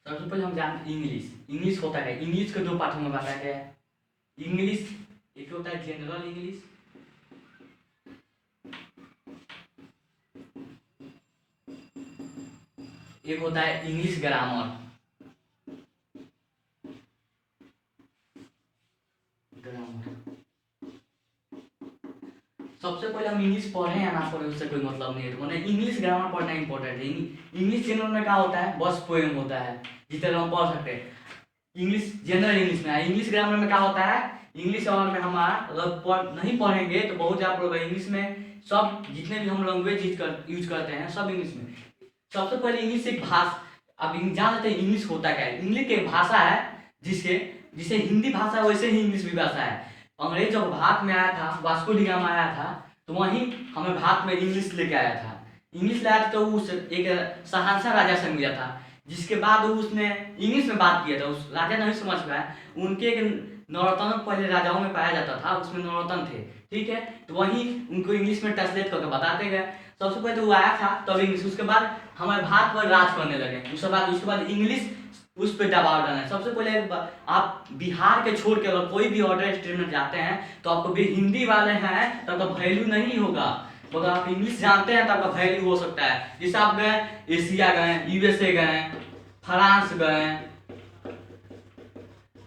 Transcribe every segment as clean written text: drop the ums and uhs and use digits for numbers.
सबसे पहले हम जानते हैं इंग्लिश। इंग्लिश होता है, इंग्लिश के दो पार्ट हमें बताया गया है। इंग्लिश एक होता है जनरल इंग्लिश, एक होता है इंग्लिश ग्रामर। सबसे पहले हम इंग्लिश पढ़े या ना पढ़े उससे कोई मतलब नहीं है, तो मैंने इंग्लिश ग्रामर पढ़ना इंपॉर्टेंट है। इंग्लिश जनरल में क्या होता है, बस पोएम होता है जितना हम पढ़ सकते हैं। इंग्लिश जनरल इंग्लिश में है। इंग्लिश ग्रामर में क्या होता है, इंग्लिश ग्रामर में हमारा अगर नहीं पढ़ेंगे तो बहुत ज़्यादा प्रॉब्लम है। इंग्लिश में सब जितने भी हम लैंग्वेज यूज करते हैं सब इंग्लिश में। सबसे पहले इंग्लिश एक भाषा, अब जान लेते हैं इंग्लिश होता क्या है। इंग्लिश एक भाषा है जिसे हिंदी भाषा वैसे ही इंग्लिश भी भाषा है। अंग्रेज जब भारत में आया था, वास्को डी गामा आया था, तो वहीं हमें भारत में इंग्लिश लेके आया था। इंग्लिश लाया था तो उस एक शहंशाह राजा से मिला था, जिसके बाद उसने इंग्लिश में बात किया था। उस राजा नहीं समझ पाया, उनके एक नवरत्न पहले राजाओं में पाया जाता था, उसमें नवरत्न थे, ठीक है, तो वही उनको इंग्लिश में ट्रांसलेट करके बताते गए। सबसे पहले तो वो आया था तब इंग्लिश, उसके बाद हमारे भारत पर राज करने लगे। उसके बाद इंग्लिश उस पर दबाव डालना है। सबसे पहले आप बिहार के छोड़ के अगर कोई भी अदर स्टेट में जाते हैं तो आपको भी हिंदी वाले हैं तो आपका वैल्यू नहीं होगा, अगर आप इंग्लिश जानते हैं तो आपका वैल्यू हो सकता है। जैसे आप गए एशिया गए, यूएसए गए, फ्रांस गए,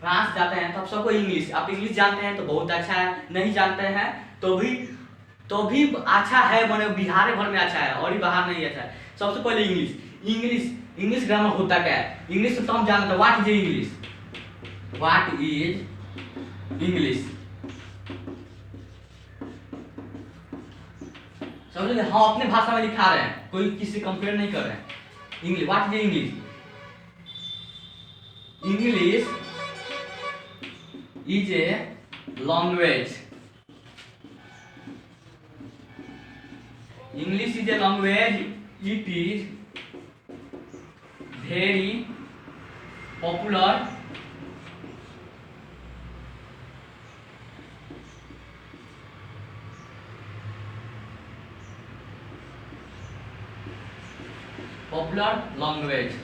फ्रांस जाते हैं तो आप सबको इंग्लिश, आप इंग्लिश जानते हैं तो बहुत अच्छा है, नहीं जानते हैं तो भी अच्छा है, मैंने बिहार भर में अच्छा है और ही बाहर नहीं अच्छा है। सबसे पहले इंग्लिश ग्रामर होता क्या है। इंग्लिश तो हम जानते हैं, what is English, what is English. समझ लो, हम अपने भाषा में लिखा रहे हैं, कोई किसी कंपेयर नहीं कर रहे हैं। English, what is English, English is a language, English is a language, it is very popular language.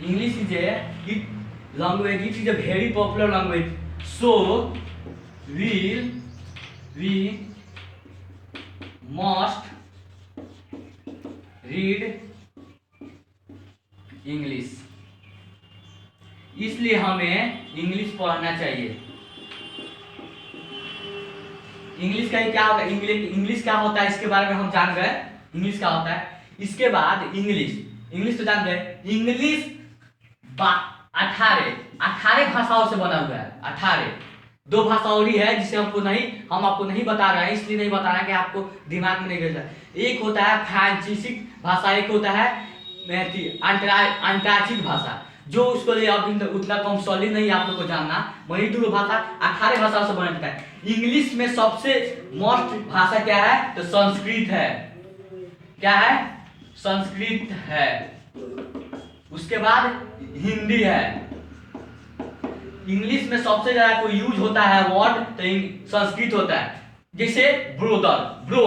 English is a language, it is a very popular language, so we must read English, इसलिए हमें English पढ़ना चाहिए। English का क्या होता है, English क्या होता है इसके बारे में हम जान गए, इंग्लिश क्या होता है। इसके बाद इंग्लिश तो जान गए। इंग्लिश 18 भाषाओं से बना हुआ है, 18। दो भाषा और ही है जिसे हम आपको नहीं बता रहे हैं, इसलिए नहीं बता रहे हैं कि आपको दिमाग में नहीं घुस रहा। एक होता है फ्रांसीसी भाषा, एक होता है अंटार्कटिक भाषा, जो उसको लिए अभी तक उतना कम सॉलिड नहीं आप लोग को जानना। वही दो भाषा 18 भाषाओं से बनता है। इंग्लिश में सबसे मस्ट भाषा क्या है, तो संस्कृत है। क्या है, संस्कृत है। उसके बाद हिंदी है। इंग्लिश में सबसे ज्यादा कोई यूज होता है वर्ड तो संस्कृत होता है। जैसे ब्रोदर, ब्रो